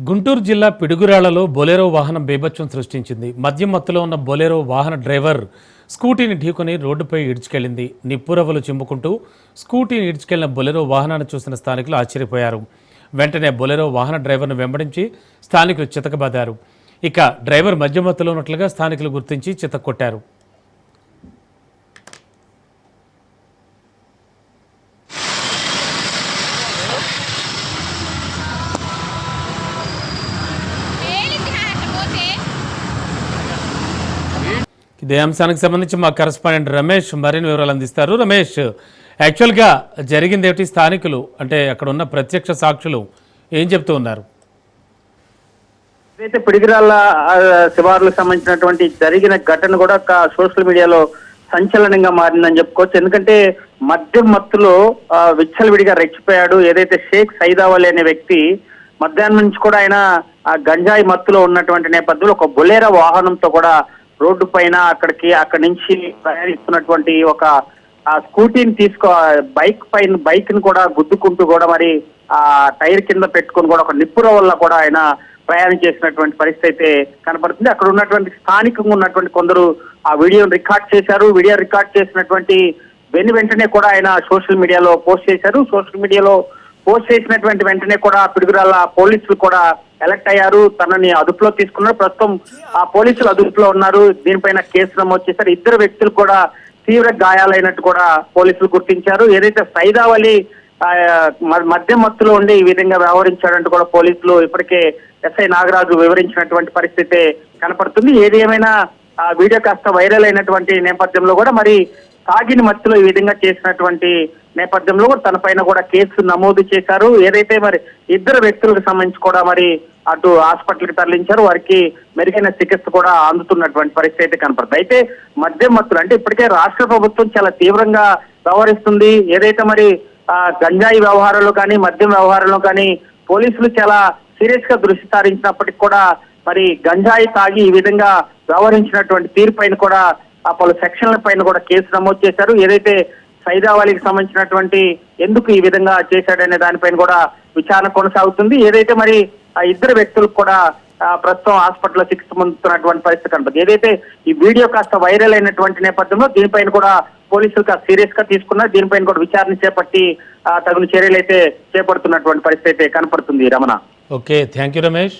గుంటూరు జిల్లా పిడుగురాళ్లలో బొలెరో వాహనం బీభత్సం సృష్టించింది. మద్యం మత్తులో ఉన్న బొలెరో వాహన డ్రైవర్ స్కూటీని ఢీకొని రోడ్డుపై ఈడ్చుకెళ్లింది. నిప్పురవ్వలు చిమ్ముకుంటూ స్కూటీని ఈడ్చుకెళ్లిన బొలెరో వాహనాన్ని చూసిన స్థానికులు ఆశ్చర్యపోయారు. వెంటనే బొలెరో వాహన డ్రైవర్ను వెంబడించి స్థానికులు చితకబాదారు. ఇక డ్రైవర్ మద్యం మత్తులో ఉన్నట్లుగా స్థానికులు గుర్తించి చితక్కొట్టారు. ఇదే అంశానికి సంబంధించి మా కరెస్పాండెంట్ రమేష్ మరిన్ని వివరాలు అందిస్తారు. రమేష్, యాక్చువల్గా జరిగింది ఏమిటి? స్థానికులు అంటే అక్కడ ఉన్న ప్రత్యక్ష సాక్షులు ఏం చెప్తూ ఉన్నారు? అయితే పిడిగిరాళ్ళ శివార్లకు సంబంధించినటువంటి జరిగిన ఘటన కూడా సోషల్ మీడియాలో సంచలనంగా మారిందని చెప్పుకోవచ్చు. ఎందుకంటే మద్యం మత్తులో విచ్చలవిడిగా రెచ్చిపోయాడు. ఏదైతే షేక్ సైదావలి అనే వ్యక్తి మధ్యాహ్నం నుంచి కూడా ఆయన గంజాయి మత్తులో ఉన్నటువంటి నేపథ్యంలో ఒక బొలేరో వాహనంతో కూడా రోడ్డు పైన అక్కడి నుంచి ప్రయాణిస్తున్నటువంటి ఒక స్కూటీని బైక్ ని కూడా గుద్దుకుంటూ కూడా మరి ఆ టైర్ కింద పెట్టుకుని కూడా ఒక నిప్పుర వల్ల కూడా ఆయన ప్రయాణం చేసినటువంటి పరిస్థితి అయితే కనపడుతుంది. అక్కడ ఉన్నటువంటి స్థానికంగా ఉన్నటువంటి కొందరు ఆ వీడియోని రికార్డ్ చేశారు. వీడియో రికార్డ్ చేసినటువంటి వెంటనే కూడా ఆయన సోషల్ మీడియాలో పోస్ట్ చేశారు. సోషల్ మీడియాలో పోస్ట్ చేసినటువంటి వెంటనే కూడా పిడుగురాళ్ళ పోలీసులు కూడా అలర్ట్ అయ్యారు. తనని అదుపులో తీసుకున్నారు. ప్రస్తుతం ఆ పోలీసులు అదుపులో ఉన్నారు. దీనిపైన కేసు నమోదు చేశారు. ఇద్దరు వ్యక్తులు కూడా తీవ్ర గాయాలైనట్టు కూడా పోలీసులు గుర్తించారు. ఏదైతే సైదావలి మద్యం మత్తులో ఉండి ఈ విధంగా వ్యవహరించాడంటూ కూడా పోలీసులు ఇప్పటికే ఎస్ఐ నాగరాజు వివరించినటువంటి పరిస్థితి కనపడుతుంది. ఏది ఏమైనా ఆ వీడియో కాస్త వైరల్ అయినటువంటి నేపథ్యంలో కూడా మరి తాగిన మత్తులో ఈ విధంగా చేసినటువంటి నేపథ్యంలో తన పైన కూడా కేసు నమోదు చేశారు. ఏదైతే మరి ఇద్దరు వ్యక్తులకు సంబంధించి కూడా మరి అటు హాస్పిటల్కి తరలించారు. వారికి మెరుగైన చికిత్స కూడా అందుతున్నటువంటి పరిస్థితి అయితే కనపడుతుంది. అయితే మద్యం మత్తులు అంటే ఇప్పటికే రాష్ట్ర ప్రభుత్వం చాలా తీవ్రంగా వ్యవహరిస్తుంది. ఏదైతే మరి గంజాయి వ్యవహారంలో కానీ మద్యం వ్యవహారంలో కానీ పోలీసులు చాలా సీరియస్ గా దృష్టి సారించినప్పటికీ కూడా మరి గంజాయి తాగి ఈ విధంగా వ్యవహరించినటువంటి తీరు పైన కూడా పలు సెక్షన్ల పైన కూడా కేసు నమోదు చేశారు. ఏదైతే సైదావలికి సంబంధించినటువంటి ఎందుకు ఈ విధంగా చేశాడనే దానిపైన కూడా విచారణ కొనసాగుతుంది. ఏదైతే మరి ఆ ఇద్దరు వ్యక్తులకు కూడా ప్రస్తుతం హాస్పిటల్లో చికిత్స పొందుతున్నటువంటి పరిస్థితి కనపడుతుంది. ఏదైతే ఈ వీడియో కాస్త వైరల్ అయినటువంటి నేపథ్యంలో దీనిపైన కూడా పోలీసులు కాస్త సీరియస్ గా తీసుకున్నారు. దీనిపైన కూడా విచారణ చేపట్టి తగిన చర్యలు అయితే చేపడుతున్నటువంటి పరిస్థితి అయితే కనపడుతుంది. Ramana. Okay, thank you Ramesh.